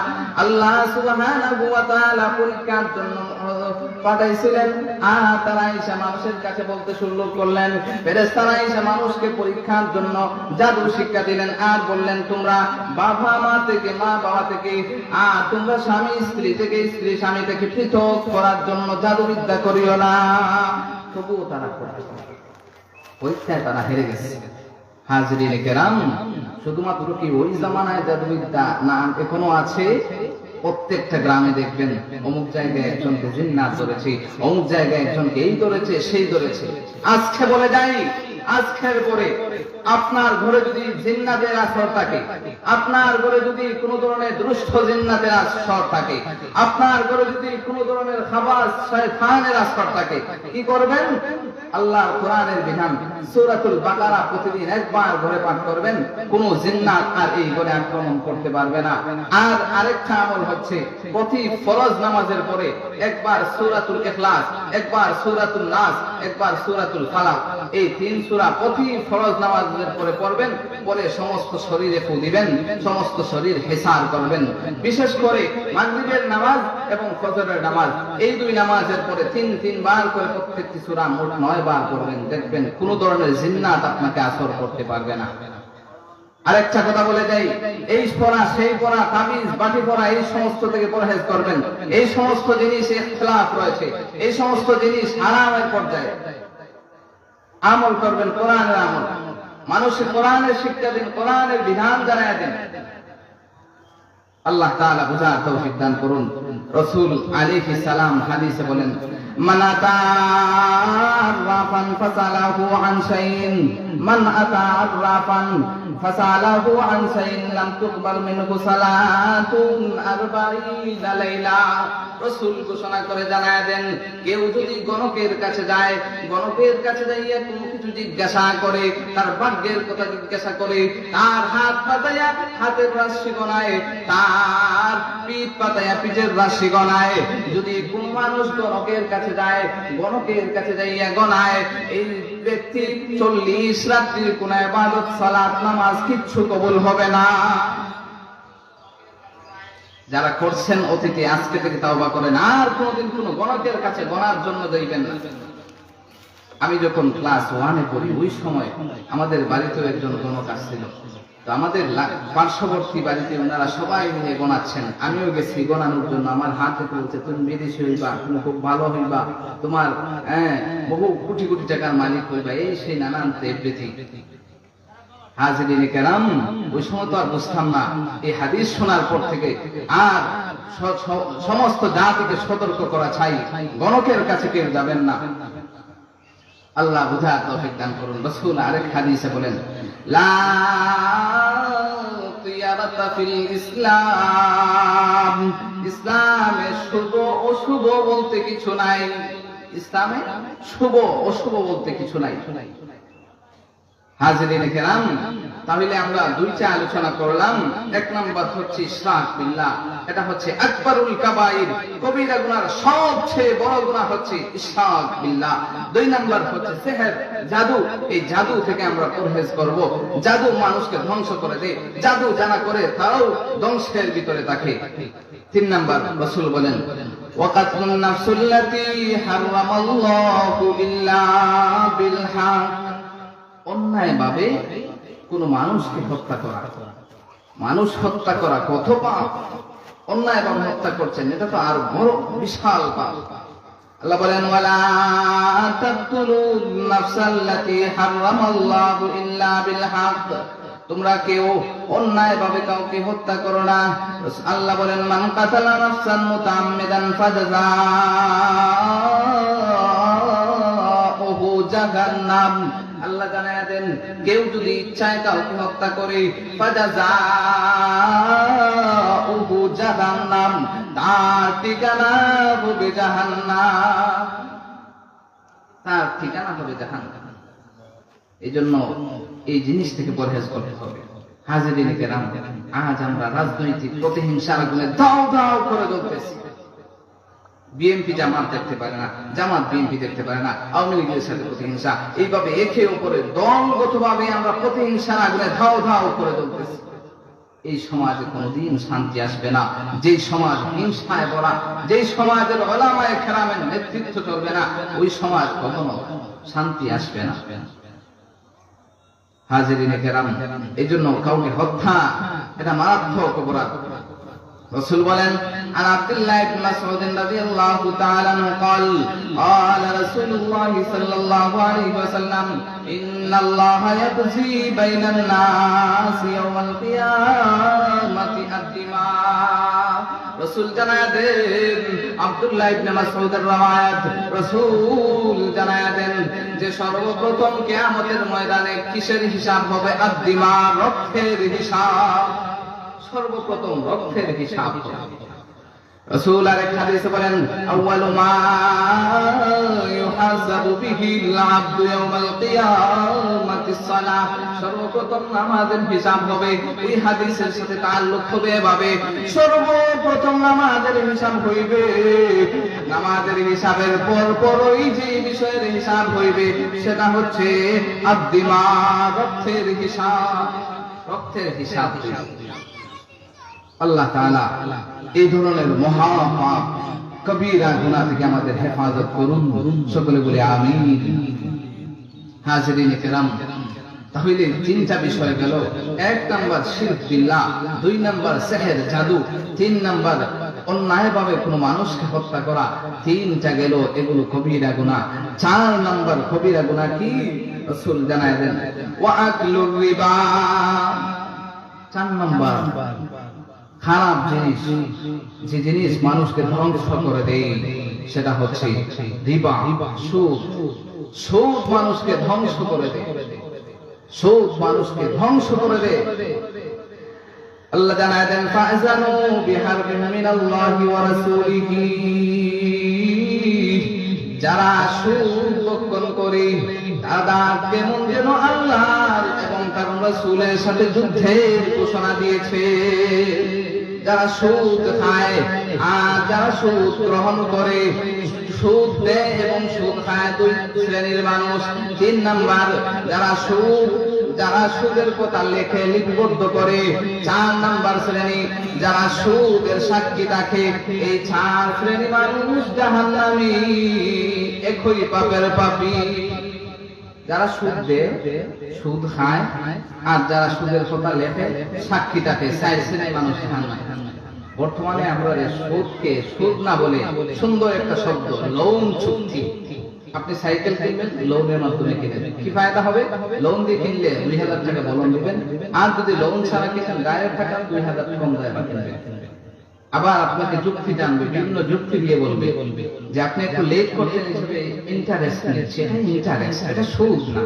আল্লাহ সুবহানাহু ওয়া তাআলা পরীক্ষার জন্য পাঠাইছিলেন, আর তারা এসে মানুষের কাছে বলতে শুরু করলেন। ফেরেশতারা এসে মানুষকে পরীক্ষার জন্য জাদু শিক্ষা দিলেন, আর বললেন তোমরা মা বাবা থেকে, আর তোমরা স্বামী স্ত্রী থেকে, স্ত্রী স্বামী থেকে পৃথক করার জন্য জাদুবিদ্যা করিও না। তবুও তারা পরীক্ষায় তারা হেরে গেছে। হাজরিনে কেরাম, শুধুমাত্র কি ওই জামানায় জাদুবিদ্যা না এখনো আছে? প্রত্যেকটা গ্রামে দেখবেন অমুক জায়গায় একজনকে জিন্নাত ধরেছে, অমুক জায়গায় একজনকে এই ধরেছে, সেই ধরেছে। আজকে বলে যাই, আজকের পরে আপনার ঘরে যদি জিন্নাতের আসর থাকে, আপনার ঘরে যদি কোনো ধরনের দুষ্ট জিন্নাতের আসর থাকে, আপনার ঘরে যদি কোনো ধরনের খাবার শয়তানের আসর থাকে, কি করবেন? আল্লাহ কোরআনের বিধান সূরাতুল বাকারা প্রতিদিন একবার ঘরে পাঠ করবেন, কোনো জিন্নাত আর এই ঘরে আক্রমণ করতে পারবে না। আর আরেকটা আমল হচ্ছে, প্রতি ফরজ নামাজের পরে একবার সূরাতুল ইখলাস, একবার সূরাতুল নাস, একবার সূরাতুল ফালাক, এই 3 সূরা প্রতি ফরজ নামাজের পরে পড়বেন। পরে সমস্ত শরীরে ফু দিবেন, সমস্ত শরীর হেসার করবেন। বিশেষ করে মাগরিবের নামাজ এবং ফজরের নামাজ, এই 2 নামাজের পরে 3 বার করে প্রত্যেকটি সূরা মোট 9 বার করবেন। দেখবেন কোন ধরনের জিন্নাত আপনাকে আসর করতে পারবে না। আরেকটা কথা বলে যাই, এই পড়া সেই পড়া, তাবিজ বাটি পড়া, এই সমস্ত থেকে পরহেজ করবেন। এই সমস্ত জিনিস ইখতিলাফ রয়েছে, এই সমস্ত জিনিস হারামের পর্যায়ে। আমল করবেন কোরআনের আমল, মানুষের কোরআনের শিক্ষা দিন, কোরআনের বিধান জানায় দিন। আল্লাহ তাআলা বুঝার তৌফিক দান করুন। রাসূল আলাইহিস সালাম হাদিসে বলেন, মান আতা আররাফান ফাসালাহু আন শাইইন, মান আতা আররাফান ফাসালাহু আন শাইইন লাম তুকবাল মিনহু সালাতুন 40 লাইলা। রাসূল ঘোষণা করে জানায় দেন, কেউ যদি গণকের কাছে যায়, গণকের কাছে যাইয়া কোনো কিছু জিজ্ঞাসা করে, তার ভাগ্যের কথা জিজ্ঞাসা করে, তার হাত পাতায়া হাতের রাশি গণায়, তার পিঠ পাতায়া পিঠের রাশি গণায়, যদি কোন মানুষ গণকের কাছে যায়, গণকের কাছে যাইয়া গণায়, এই ব্যক্তি 40 রাত্রির কোন ইবাদত সালাত নামাজ কিচ্ছু কবুল হবে না। যারা করছেন অতীতে, আজকে থেকে তাওবা করেন, আর কোনদিন কোন গণকের কাছে গণার জন্য যাইবেন না। আমি যখন ক্লাস 1-এ পড়ি, ওই সময় আমাদের বাড়িতেও একজন গণক আসছিল। তো আমাদের পার্শ্ববর্তী বাড়িতে ওনারা সবাই মিলে গণাচ্ছেন, আমিও গেছি গণানোর জন্য। আমার হাতে বলছে, তুমি বিদেশি হইবা, তুমি খুব ভালো হইবা, তোমার বহু কোটি কোটি টাকার মালিক হইবা, এই সেই নানান এভরিথিং। হাজিরিনে কেরাম, ওই সময় তো আর বুঝতাম না। এই হাদিস শোনার পর থেকে আর সমস্ত জাতিকে সতর্ক করা চাই, গণকের কাছে কেউ যাবেন না। আল্লাহ বুঝার তৌফিক দান করুন। রাসূল আরেক হাদিসে বলেন, লা তিয়ারাতা ফিল ইসলাম, ইসলামে শুভ অশুভ বলতে কিছু নাই। ইসলামে শুভ অশুভ বলতে কিছু নাই। হাজিরিনে কেরাম, তাহলে আমরা 2টা আলোচনা করলাম। 1 নাম্বার হচ্ছে ইশরাক বিল্লাহ, এটা হচ্ছে আকবারুল কাবাইর, কবিরা গুনার সবচেয়ে বড় গুনাহ হচ্ছে ইশরাক বিল্লাহ। 2 নাম্বার হচ্ছে সিহর, জাদু। এই জাদু থেকে আমরা পরহেজ করব। জাদু মানুষকে ধ্বংস করে দেয়, জাদু জানা করে তাও ধ্বংসের ভিতরে থাকে। 3 নাম্বার, রাসূল বলেন, ওয়াকাতুন নাফসুল্লাতী হারামাল্লাহু ইল্লা বিল হক, অন্যায় ভাবে কোন মানুষকে হত্যা করা। মানুষ হত্যা করা কত পাপ! অন্যায় ভাবে হত্যা করছেন, এটা তো আর বড় বিশাল পাপ। আল্লাহ বলেন, ওয়ালা তাকতুলুন নাফসাল্লাতী হারামাল্লাহু ইল্লা বিল হক, তোমরা কেউ অন্যায় ভাবে কাউকে হত্যা করো না। আল্লাহ বলেন, মান কাতালা নাফসান মুতাআম্মিদান ফাজাযাউহু জাহান্নাম, আল্লাহ জানায়া দেন, কেউ যদি ইচ্ছায় কাউকে হত্যা করে, ফাজাযাউহু জাহান্নাম, তার ঠিকানা হবে জাহান্নাম। তার ঠিকানা হবে জাহান্নাম। এই জন্য এই জিনিস থেকে পরহেজ করতে হবে। হাজিরিনে কেরাম, আজ আমরা রাজনৈতিক প্রতিহিংসার আগুনে দাও দাও করে জ্বলতেছি। বিএনপি জামাত দেখতে পারে না, জামাত বিএনপি দেখতে পারে না, আওয়ামী লীগের সাথে প্রতিহিংসা, এইভাবে একে উপরে দলগতভাবে আমরা প্রতিহিংসার আগুনে ধাও ধাও করে জ্বলতেছি। এই সমাজে কোনোদিন শান্তি আসবে না। যেই সমাজ হিংসায় ভরা, যেই সমাজের উলামায়ে কেরামের নেতৃত্ব চলবে না, ওই সমাজ কখনো শান্তি আসবে না। হাজিরিনে কেরাম, এই জন্য কাউকে হত্যা এটা মারাত্মক অপরাধ। রাসূল বলেন, আন আব্দুল্লাহ ইবনে মাসউদ রাদিয়াল্লাহু তাআলা আনহু قال قال رسول الله صلى الله عليه وسلم ان الله يقضي بين الناس يوم القيامه الدماء। রাসূল জানায়া দেন, আব্দুল্লাহ ইবনে মাসউদের রওয়ায়াত, রাসূল জানায়া দেন যে সর্বপ্রথম কিয়ামতের ময়দানে কিসের হিসাব হবে? আদ-দিমা, রক্তের হিসাব। সর্বপ্রথম রক্তের হিসাব। রাসূল আরেক হাদিসে বলেন, আউয়ালু মা ইউহাসাবু বিহিল আবদু ইয়াউমাল কিয়ামাতিস সালাহ। সর্বপ্রথম নামাজের হিসাব হবে। এই হাদিসের সাথে তাআল্লুক হবে এভাবে, সর্বপ্রথম নামাজের হিসাব হইবে। নামাজের হিসাবের পরই যে বিষয়ের হিসাব হইবে সেটা হচ্ছে আদ-দিমা, রক্তের হিসাব। রক্তের হিসাব। আল্লাহ তাআলা এই ধরনের মহা পাপ কবিরা গুনাহ থেকে আমাদের হেফাজত করুন। সকলে বলে আমিন। হাজিরিনে কেরাম, তাহলে তিনটা বিষয় গেল। 1 নাম্বার শিরক বিল্লাহ, 2 নাম্বার সিহর জাদু, 3 নাম্বার অন্যায়ভাবে কোনো মানুষকে হত্যা করা। 3টা গেল, এগুলো কবিরা গুনাহ। 4 নাম্বার কবিরা গুনাহ কি? রাসূল জানায় দেন, ওয়া আকলুর রিবা। 4 নাম্বার খারাপ জিনিস, যে জিনিস মানুষকে ধ্বংস করে দেয় সেটা হচ্ছে রিবা, সুদ। সুদ মানুষকে ধ্বংস করে দেয়, সুদ মানুষকে ধ্বংস করে দেয়। আল্লাহ জানায় দেন, ফাআযানু বিহারবিন মিনাল্লাহি ওয়া রাসূলিহি। যারা সুদ ভক্ষণ করে তারা কেমন যেন আল্লাহর এবং তার রাসূলের সাথে যুদ্ধের ঘোষণা দিয়েছে। যারা সুদ খায় আর যারা সুদ গ্রহণ করে, সুদ দেয় এবং সুদ খায়, 2 শ্রেণীর মানুষ। 3 নাম্বার যারা সুদের কথা লেখে লিপিবদ্ধ করে। 4 নাম্বার শ্রেণী যারা সুদের সাক্ষী রাখে। এই 4 শ্রেণী মানুষ জাহান্নামী, একই পাপের পাপী। যারা সুদ দেয়, সুদ খায় আর যারা সুদের কথা লেখে সাক্ষী থাকে, 4 শ্রেণীর মানুষ জাহান্নামী। বর্তমানে আমরা সুদকে সুদ না বলে সুন্দর একটা শব্দ, লোন চুক্তি। আপনি সাইকেল কিনবেন, লোনের মাধ্যমে কিনবেন, কি ফায়দা হবে? লোন দিয়ে কিনলে 2000 টাকা লোন দিবেন, আর যদি লোন ছাড়া কিনেন 1000 টাকা 2000 কম দামে কিনবেন। আবার আপনাকে যুক্তি জানবে, বিভিন্ন যুক্তি দিয়ে বলবে যে আপনি একটু লেট করছেন হিসেবে ইন্টারেস্ট নিচ্ছে। এটা ইন্টারেস্ট, এটা সুদ না।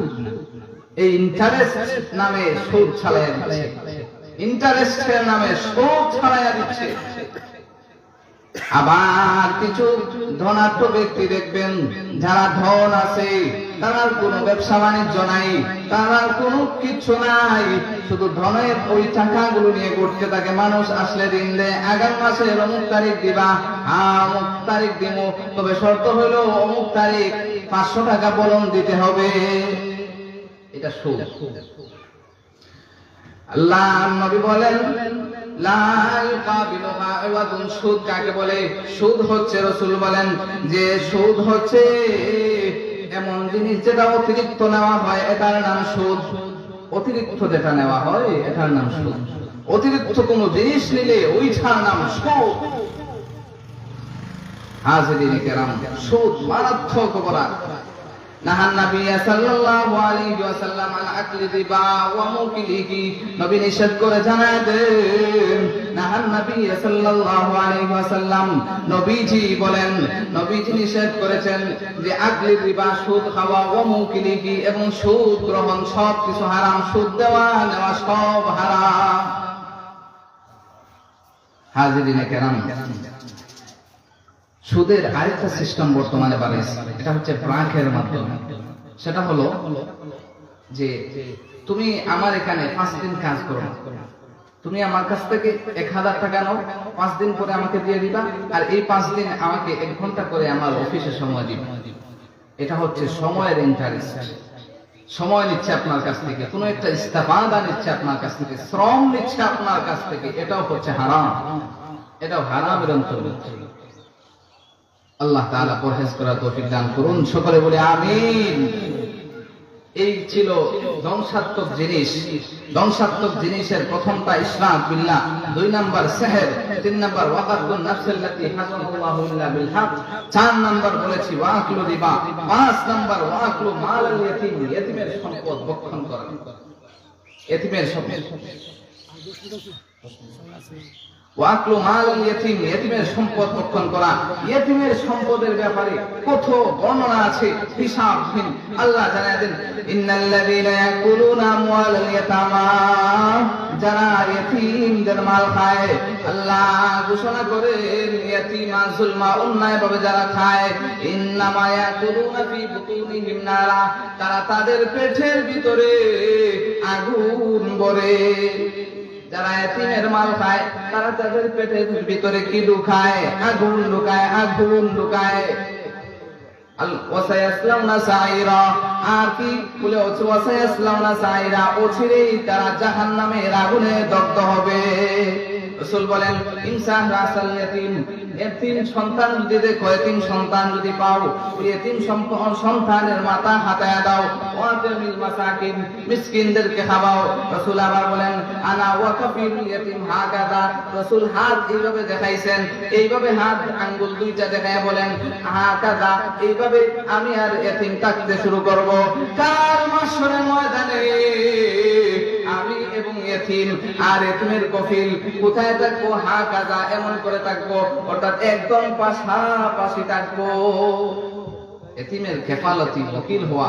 এই ইন্টারেস্ট নামে সুদ ছাড়াইয়া দিচ্ছে, ইন্টারেস্টের নামে সুদ ছাড়াইয়া দিচ্ছে। আবার কিছু ধনাঢ্য ব্যক্তি দেখবেন, যারা ধন আছে, তার কোনো ব্যবসা বাণিজ্য নাই, তার কোনো কিছু নাই, শুধু ধনের ওই টাকাগুলো নিয়ে করতে থাকে। মানুষ আসলে দিন দেয়, আগামী মাসের অমুক তারিখ দিবা, অমুক তারিখ দিব, তবে শর্ত হলো অমুক তারিখ 500 টাকা বলন দিতে হবে। এটা সুদ। আল্লাহ নবী বলেন, লা ইউকাবিলুহা আওয়াদুন। সুদ কাকে বলে? সুদ হচ্ছে, রাসূল বলেন যে সুদ হচ্ছে এমন জিনিস যেটা অতিরিক্ত নেওয়া হয়, এটার নাম সুদ। অতিরিক্ত যেটা নেওয়া হয় এটার নাম সুদ। অতিরিক্ত কোন জিনিস নিলে ওইটার নাম সুদ। হাজিরিনে কেরাম, সুদ মারাত্মক অপরাধ। নাহান নবী সাল্লাল্লাহু আলাইহি ওয়াসাল্লাম আন আকলি রিবা ওয়া মুকিলিহি। নবী নিষেধ করে জানায় দেন, নাহান নবী সাল্লাল্লাহু আলাইহি ওয়াসাল্লাম, নবীজি বলেন, নবীজি নিষেধ করেছেন যে আকলি রিবা, সুদ খাওয়া, ওয়া মুকিলিহি, এবং সুদ গ্রহণ, সব কিছু হারাম। সুদ দেওয়া নেওয়া সব হারাম। হাজিরিনে কেরাম, সুদের আরেকটা সিস্টেম বর্তমানে বাড়াইছে, এটা হচ্ছে ব্রাকের মাধ্যমে। সেটা হলো যে তুমি আমার এখানে 5 দিন কাজ করো, তুমি আমার কাছ থেকে 1000 টাকা নাও, 5 দিন পরে আমাকে দিয়ে দিবা, আর এই 5 দিন আমাকে 1 ঘন্টা করে আমার অফিসে সময় দিবা। এটা হচ্ছে সময়ের ইন্টারেস্ট। সময় নিচ্ছে আপনার কাছ থেকে, কোন একটা ইস্তেফাদা নিচ্ছে আপনার কাছ থেকে, শ্রম নিচ্ছে আপনার কাছ থেকে, এটাও হচ্ছে হারাম, এটাও হারামের অন্তর্ভুক্ত। আল্লাহ তাআলা পরহেজ করার তৌফিক দান করুন, সকলে বলে আমিন। এই ছিল ধ্বংসাত্মক জিনিস। ধ্বংসাত্মক জিনিসের প্রথমটা ইশরাক বিল্লাহ, 2 নাম্বার সিহর, 3 নাম্বার ওয়াকাতুন নাফসিল্লাতী হাসানাল্লাহু ইল্লা বিল হক, 4 নাম্বার বলেছি ওয়াকলু রিবা, 5 নাম্বার ওয়াকলু মালাল ইয়াতীম, ইয়াতীমের সম্পদ ভক্ষণ করা। ইয়াতীমের সম্পদ ওয়াকলু মালাল ইয়াতীম, ইয়াতীমের সম্পদ ভক্ষণ করা। ইয়াতীমের সম্পদের ব্যাপারে কত বর্ণনা আছে হিসাবহীন। আল্লাহ জানায় দেন, ইন্নাল্লাযীনা ইয়াকুলুনা আমওয়ালাল ইয়াতামা, যারা ইয়াতীমদের মাল খায়, আল্লাহ ঘোষণা করেন ইয়াতীমা যুলমা, অন্যায়ভাবে যারা খায়, ইন্নামা ইয়াকুলুনা ফি বুতুনিহিম নারা, তারা তাদের পেটের ভিতরে আগুন ভরে। যারা এতিমের মাল খায় তারা তাদের পেটের ভিতরে কি ঢুকায়? আগুন ঢুকায়, আগুন ঢুকায়। ওয়াসায়াসলাউনা সাইরা, আর কি বলে? ওয়াসায়াসলাউনা সাইরা, অচিরেই তারা জাহান্নামের আগুনে দগ্ধ হবে। রাসূল বলেন, ইনসান রাসাল ইয়াতীম, এতিম সন্তান যদি দেখো, এতিম সন্তান যদি পাও, ওই এতিম সন্তানের মাথা হাতায়া দাও। ওয়াতামিল মাসাকিন, মিসকিনদেরকে খাওয়াও। রাসূল আবার বলেন, আনা ওয়াকাফিল ইয়াতীম হাকাদা, রাসূল হাত এইভাবে দেখাইছেন, এইভাবে হাত আঙ্গুল দুইটা দেখায় বলেন হাকাদা, এইভাবে আমি আর এতিম তাকতে শুরু করব। কাল মাশরের ময়দানে আমি এবং এতিম আর এতিমের কফিল কোথায় থাকবো? হাকাদা, এমন করে থাকবো, অর্থাৎ একদম পাশাপাশি থাকবো। এতিমের খেফালতি, ওকিল হওয়া,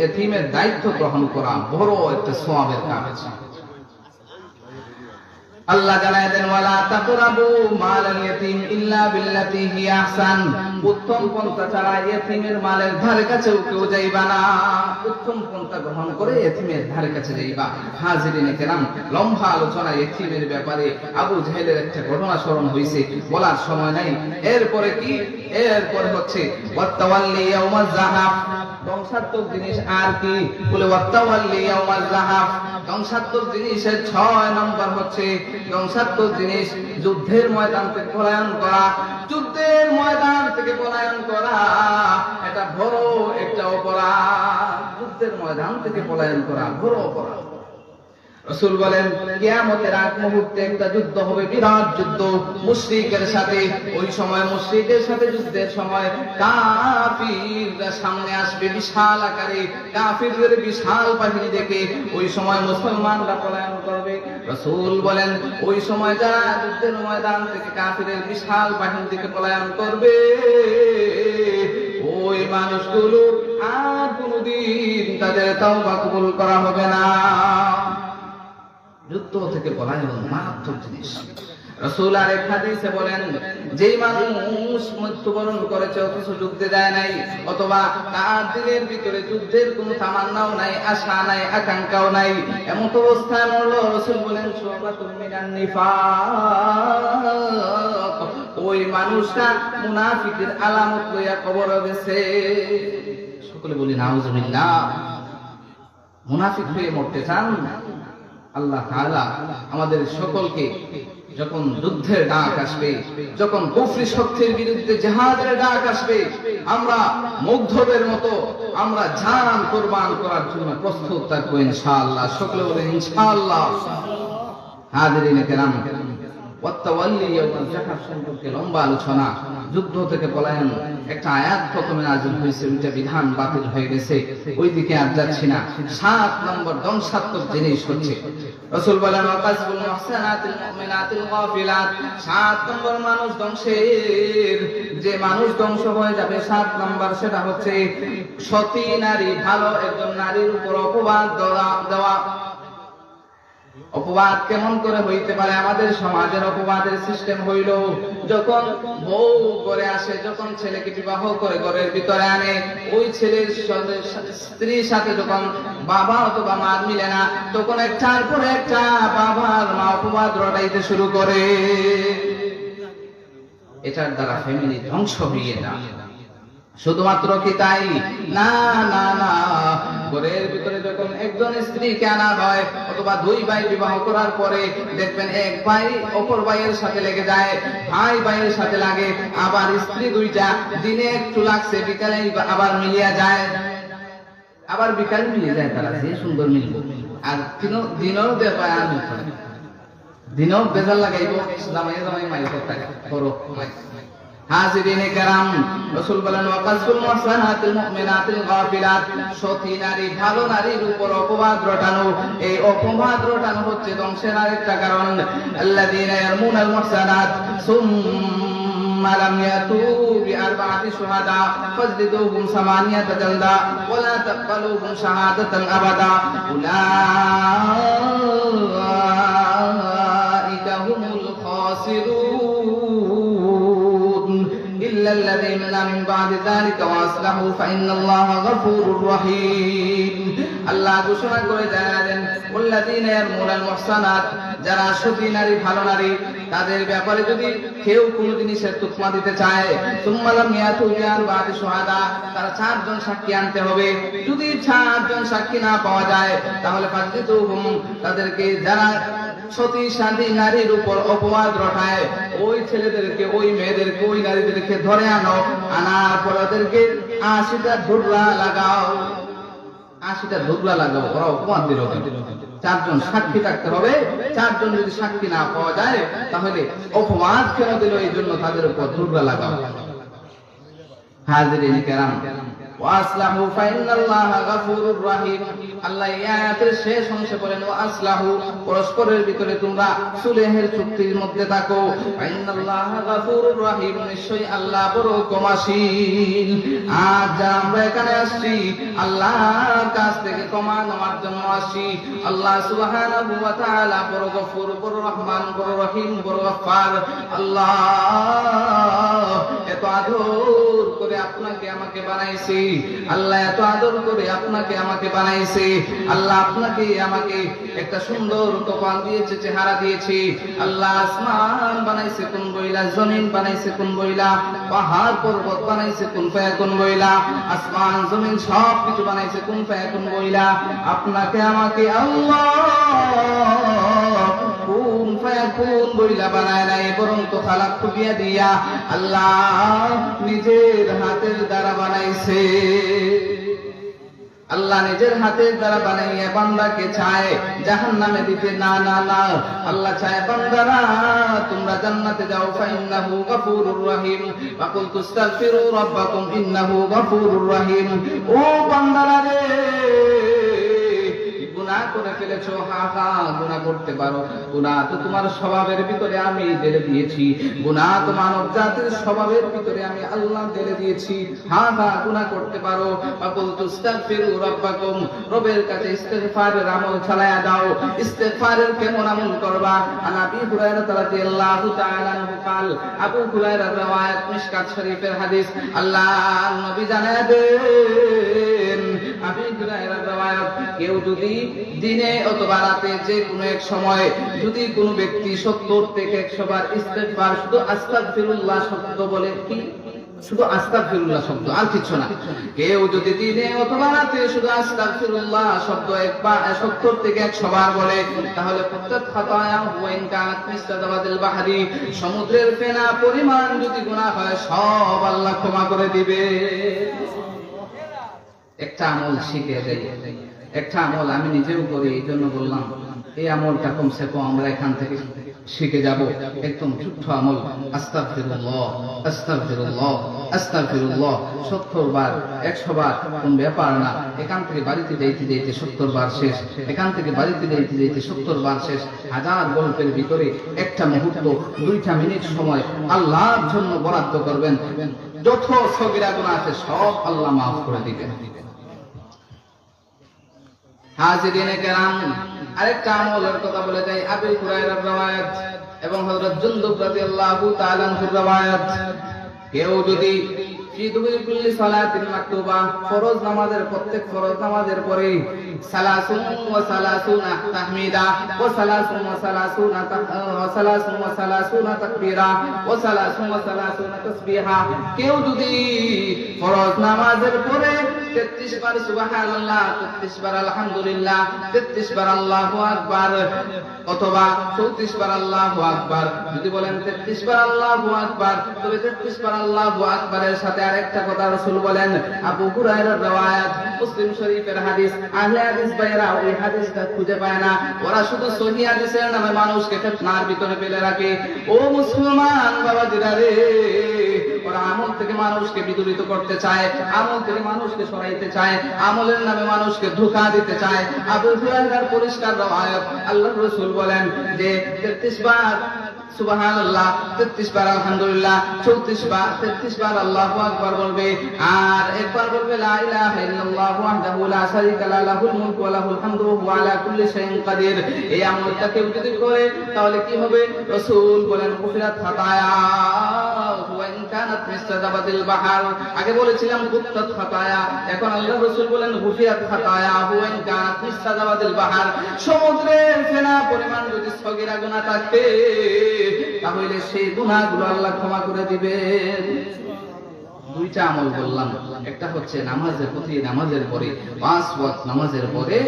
এতিমের দায়িত্ব গ্রহণ করা বড় একটা সওয়াবের কাজ। আল্লাহ জানায় দেন, ওয়ালা তাকরাবু মালাল ইয়াতীম ইল্লা বিল্লাতী হিয়া আহসান, উত্তম পন্থা ছাড়া এতিমের মালের ধারে কাছেও কেউ যাইবা না। উত্তম পন্থা গ্রহণ করে এতিমের ধারে কাছে যাইবা। হাজিরিনে কেরাম, লম্বা আলোচনা এতিমের ব্যাপারে আবু জাহেলের একটা ঘটনা স্মরণ হইছে, বলার সময় নাই। এরপরে কি? এরপরে হচ্ছে ওয়াতাওয়াল্লি ইয়াউমাজ যাহাব, ধ্বংসাত্মক জিনিস আর কি বলে? ওয়াতাওয়াল্লি ইয়াউমাজ যাহাব, ধ্বংসাত্মক জিনিসের 6 নম্বর হচ্ছে ধ্বংসাত্মক জিনিস যুদ্ধের ময়দান থেকে পলায়ন করা। যুদ্ধের ময়দান থেকে পলায়ন করা এটা বড় একটা অপরাধ। যুদ্ধের ময়দান থেকে পলায়ন করা বড় অপরাধ। রাসূল বলেন, কিয়ামতের আগ মুহূর্তে একটা যুদ্ধ হবে, বিরাট যুদ্ধ মুশরিকের সাথে। ওই সময় মুশরিকের সাথে যুদ্ধের সময় কাফিররা সামনে আসবে বিশাল আকারে, কাফিরদের বিশাল বাহিনী দেখে ওই সময় মুসলমানরা পলায়ন করবে। রাসূল বলেন, ওই সময় যারা যুদ্ধের ময়দান থেকে কাফিরের বিশাল বাহিনী দেখে পলায়ন করবে, ওই মানুষগুলো আর কোনদিন তাদের তাওবা কবুল করা হবে না। যুদ্ধ থেকে পলায়ন মারাত্মক জিনিস। রাসূল আরেক হাদিসে বলেন, যেই মানুষ মৃত্যুবরণ করেছে অথচ যুদ্ধে যায় নাই, অথবা তার দিলের ভিতরে যুদ্ধের কোনো তামান্নাও নাই, আশা নাই, আকাঙ্ক্ষাও নাই, এমন অবস্থায় মরল, রাসূল বলেন শুবাতুন মিনান নিফাক, ওই মানুষটা মুনাফিকের আলামত লইয়া কবরে গেছে। সকলে বলি নাউজুবিল্লাহ। মুনাফিক হয়ে মরতে চান? আল্লাহ তাআলা আমাদের সকলকে যখন যুদ্ধের ডাক আসবে, যখন কুফরি শক্তির বিরুদ্ধে জিহাদের ডাক আসবে, আমরা মুগ্ধদের মতো আমরা জান কুরবান করার জন্য প্রস্তুত থাকবো ইনশাআল্লাহ। সকলে বলেন ইনশাআল্লাহ। হাজিরিনে কেরাম, ওয়াতাওয়াল্লি ইয়াউমাল যাহাব সম্পর্কে লম্বা আলোচনা। যুদ্ধ থেকে পলায়ন একটা আয়াত প্রথমে নাযিল হয়েছে, ওইটা বিধান বাতিল হয়ে গেছে, ওই দিকে আর যাচ্ছি না। 7 নম্বর ধ্বংসাত্মক জিনিস হচ্ছে, রাসূল বলেন, ওয়াকাসবুল মুহসানাতিল মুমিনাতিল গাফিলাত, 7 নম্বর মানুষ ধ্বংসের, যে মানুষ ধ্বংস হয়ে যাবে 7 নম্বর, সেটা হচ্ছে সতী নারী, ভালো একজন নারীর উপর অপবাদ দেওয়া। অপবাদ কেমন করে হইতে পারে? আমাদের সমাজের অপবাদের সিস্টেম হইল, যখন বউ করে আসে, যখন ছেলেকে বিবাহ করে ঘরের ভিতরে আনে, ওই ছেলের স্ত্রীর সাথে যখন বাবা অথবা মা মিলে না, তখন একটার পর একটা বাবার মা অপবাদ রটাইতে শুরু করে। এটার দ্বারা ফ্যামিলি ধ্বংস হয়ে যায়। শুধুমাত্র কি তাই? না না না, ঘরের ভিতরে যখন একজন স্ত্রীকে আনা হয় অথবা দুই ভাই বিবাহ করার পরে দেখবেন এক ভাই অপর ভাইয়ের সাথে লেগে যায়, ভাই ভাইয়ের সাথে লাগে, আবার স্ত্রী দুইটা দিনে একটু লাগছে, বিকালে আবার মিলিয়া যায়, আবার বিকালে মিলিয়ে যায়, তারা যে সুন্দর মিলব। আর দিনও দিনও বেজার লাগাইব, জামাই জামাই মাইল করো। হাজিরিনে কেরাম, রাসূল বলেন ওয়াকাসুল মুহসানাতিল মুমিনাতিল গাফিলাত, সতী নারী, ভালো নারীর উপর অপবাদ রটানো, এই অপবাদ রটানো হচ্ছে ধ্বংসের আরেকটা কারণ। আল্লাযীনা ইয়ারমুনাল মুহসানাত সুম্মা লাম ইয়াতু বিআরবা'তি শুহাদা ফাজলিদুহুম সামানিয়াতা জালদা ওয়া লা তাকবালুহুম শাহাদাতান আবাদা উলাইকা হুমুল খাসিরুন إلا الذين من بعد ذلك وأصلحوا فإن الله غفور رحيم। আল্লাহ ঘোষণা করে জানালেন والذين يرمون المحصنات, যারা সতী নারী, ভালো নারী, তাদের ব্যাপারে যদি কেউ কোনো জিনিসের তুকমা দিতে চায়, সুম্মা লাম ইয়াতু বিআরবা'তি শুহাদা, তারা 4 জন সাক্ষী আনতে হবে। যদি 4 জন সাক্ষী না পাওয়া যায়, তাহলে ফাজলিদুহুম, তাদেরকে যারা সতী সাধী নারীর উপর অপবাদ রটায়, ওই ছেলেদেরকে, ওই মেয়েদেরকে, ওই নারীদেরকে ধরে আনো, আনার পর ওদেরকে 80টা ধুবলা লাগাও, 80টা ধুবলা লাগাও, ওরা অপবাদ দিল। 4 জন সাক্ষী থাকতে হবে, 4 জন যদি সাক্ষী না পাওয়া যায়, তাহলে অপবাদ কেন দিল, এই জন্য তাদের উপর ধুবলা লাগাও। হাজিরিন কেরাম, ওয়াসলাহু ফাইন্নাল্লাহা গাফুরুর রহিম। আল্লাহ এই আয়াতের শেষ অংশে বলেন ওয়াসলাহু, পরস্পরের ভিতরে তোমরা সুলহের চুক্তির মধ্যে থাকো। ফাইন্নাল্লাহা গাফুরুর রহিম, নিশ্চয়ই আল্লাহ বড় ক্ষমাশীল। আজ আমরা এখানে আসছি আল্লাহর কাছ থেকে ক্ষমা নেওয়ার জন্য আসছি। আল্লাহ সুবহানাহু ওয়া তাআলা বড় গফুর, বড় রহমান, বড় রহিম, বড় গফফার। আল্লাহ এত আদর করে আপনাকে আমাকে বানাইছে, আল্লাহ এত আদর করে আপনাকে আমাকে বানাইছে, আল্লাহ আপনাকে আমাকে একটা সুন্দর কপাল দিয়েছে, চেহারা দিয়েছে। আল্লাহ আসমান বানাইছে কোন বইলা, জমিন বানাইছে কোন বইলা, পাহাড় পর্বত বানাইছে কোন ফায়াকুন বইলা, আসমান জমিন সব কিছু বানাইছে কোন ফায়াকুন বইলা। আপনাকে আমাকে আল্লাহ কুন ফায়াকুন বইলা বানায় নাই, বরং তো খালাকতু বিয়াদিয়া, আল্লাহ নিজের হাতের দ্বারা বানাইছে। আল্লাহ নিজের হাতের দ্বারা বানাইয়া বান্দাকে চায় জাহান্নামে দিতে, না না না, আল্লাহ চায় বান্দারা তোমরা জান্নাতে যাও। ফাইন্নাহু গাফুরুর রহিম ওয়া কুল তাস্তাগফিরু রাব্বাকুম ইন্নাহু গাফুরুর রহিম। ও বান্দারা রে, গুনাহ করে ফেলেছো, হা হা, গুনাহ করতে পারো, গুনাহ তো তোমার স্বভাবের ভিতরে আমি ঢেলে দিয়েছি, গুনাহ তো মানব জাতির স্বভাবের ভিতরে আমি আল্লাহ ঢেলে দিয়েছি, হা হা, গুনাহ করতে পারো। ফাকুল তুস্তাগফিরু রাব্বাকুম, রবের কাছে ইস্তিগফারের আমল চালায়া দাও। ইস্তিগফারের কেমন আমল করবা? আবু হুরায়রা রাদিয়াল্লাহু তাআলা আনহু قال, আবু হুরায়রার riwayat, মিশকাত শরীফের হাদিস। আল্লাহর নবী জানায় দেন, আবু হুরায়রার riwayat, কেউ যদি দিনে অথবা রাতে যে কোনো এক সময় যদি কোনো ব্যক্তি 70 থেকে 100 বার ইস্তিগফার, শুধু আস্তাগফিরুল্লাহ শব্দ বলে, কি শুধু আস্তাগফিরুল্লাহ শব্দ, আর কিছু না, কেউ যদি দিনে অথবা রাতে শুধু আস্তাগফিরুল্লাহ শব্দ 70 থেকে 100 বার বলে, তাহলে প্রত্যেক খাতায়া ওয়াইন কানাত মিসদাবাদিল বাহরি, সমুদ্রের ফেনা পরিমাণ যদি গুনাহ হয়, সব আল্লাহ ক্ষমা করে দিবে। একটা আমল শিখে যাই, একটা আমল আমি নিজেও করি, এই জন্য বললাম এই আমলটা কমসে কম আমরা এখান থেকে শিখে যাব। একদম ছোট্ট আমল, আস্তাগফিরুল্লাহ আস্তাগফিরুল্লাহ আস্তাগফিরুল্লাহ 70 বার 100 বার কোন ব্যাপার না। এখান থেকে বাড়িতে যাইতে যাইতে 70 বার শেষ, এখান থেকে বাড়িতে যাইতে যাইতে 70 বার শেষ। হাজার গল্পের ভিতরে একটা মুহূর্ত, 2টা মিনিট সময় আল্লাহর জন্য বরাদ্দ করবেন, যত সগীরা গুনাহ আছে সব আল্লাহ মাফ করে দিবেন। হাজিরিনে কেরাম, আরেকটা আমলের কথা বলে যাই। আবু হুরায়রার রওয়ায়াত এবং হযরত জুনদুব রাদিয়াল্লাহু তাআলা আনহুর রওয়ায়াত, কেউ যদি কুল্লি সালাতিন মাকতুবা, ফরজ নামাজের প্রত্যেক ফরজ নামাজের পরে সালাসুন ওয়া সালাসুনা তাহমিদা ওয়া সালাসুন ওয়া সালাসুনা তাকবীরা ওয়া সালাসুন ওয়া সালাসুনা তাসবিহা, কেউ যদি ফরজ নামাজের পরে 33 বার সুবহানাল্লাহ, 33 বার আলহামদুলিল্লাহ, 33 বার আল্লাহু আকবার অথবা 34 বার আল্লাহু আকবার, যদি বলেন 33 বার আল্লাহু আকবার, তবে 33 বার আল্লাহু আকবারের সাথে আরেকটা কথা রাসূল বলেন, আবু হুরায়রার রওয়ায়াত, মুসলিম শরীফের হাদিস। আহলে হাদিস ভাইরা ওই হাদিসটা খুঁজে পায় না, ওরা শুধু সহিহ হাদিসের নামে মানুষকে ফিতনার ভিতরে ফেলে রাখে। ও মুসলমান বাবাজিরা রে, ওরা আমল থেকে মানুষকে বিদূরিত করতে চায়, আমল থেকে মানুষকে সরাইতে চায়, আমলের নামে মানুষকে ধোঁকা দিতে চায়। আবু হুরায়রার পরিষ্কার রওয়ায়াত, আল্লাহর রাসূল বলেন যে 33 বার সুবহানাল্লাহ, 33 বার আলহামদুলিল্লাহ, 33 বার আল্লাহু আকবার বলবে, আর একবার বলবে লা ইলাহা ইল্লাল্লাহ ওয়াহদাহু লা শারীকা লাহু লাহুল মুলকু ওয়া লাহুল হামদু ওয়া হুয়া আলা কুল্লি শাইইন কাদির। এই আমলটা কেউ যদি করে তাহলে কি হবে? রাসূল বলেন গুফিরাত খাতায়া ওয়া ইন কানাত মিসজাবাতিল বাহর। আগে বলেছিলাম গুফিরাত খাতায়া, এখন আল্লাহর রাসূল বলেন গুফিরাত খাতায়া ওয়া ইন কানাত মিসজাবাতিল বাহর। সমুদ্রের ফেনা পরিমাণ যদি সগীরা গুনাহ থাকে তাহলে সেই গুনাহগুলো আল্লাহ ক্ষমা করে দিবেন। দুইটা আমল বললাম, একটা হচ্ছে নামাজের প্রতি, নামাজের পরে 5 ওয়াক্ত নামাজের পরে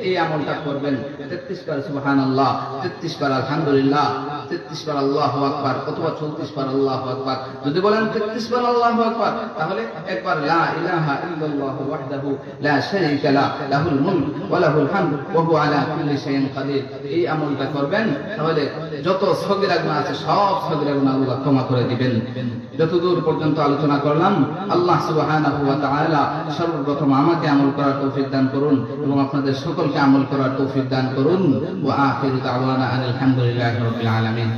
এই আমলটা করবেন। 33 বার সুবহানাল্লাহ, 33 বার আলহামদুলিল্লাহ, 33 বার আল্লাহু আকবার অথবা 34 বার আল্লাহু আকবার। যদি বলেন 33 বার আল্লাহু আকবার, তাহলে একবার লা ইলাহা ইল্লাল্লাহু ওয়াহদাহু লা শারীকা লাহু লাহুল মুলক ওয়া লাহুল হামদু ওয়া হুয়া আলা কুল্লি শাইইন কাদির। এই আমলটা করবেন, তাহলে যত সগীরা গুনাহ আছে সব সগীরা গুনাহ আল্লাহ ক্ষমা করে দিবেন। যতদূর পর্যন্ত আলোচনা করলাম, আল্লাহ সুবহানাহু ওয়া তাআলা সর্বপ্রথম আমাকে আমল করার তৌফিক দান করুন এবং আপনাদের সকলকে আমল করার তৌফিক দান করুন। ওয়া আখিরু দাওয়ানা আলহামদুলিল্লাহি রাব্বিল আলামিন।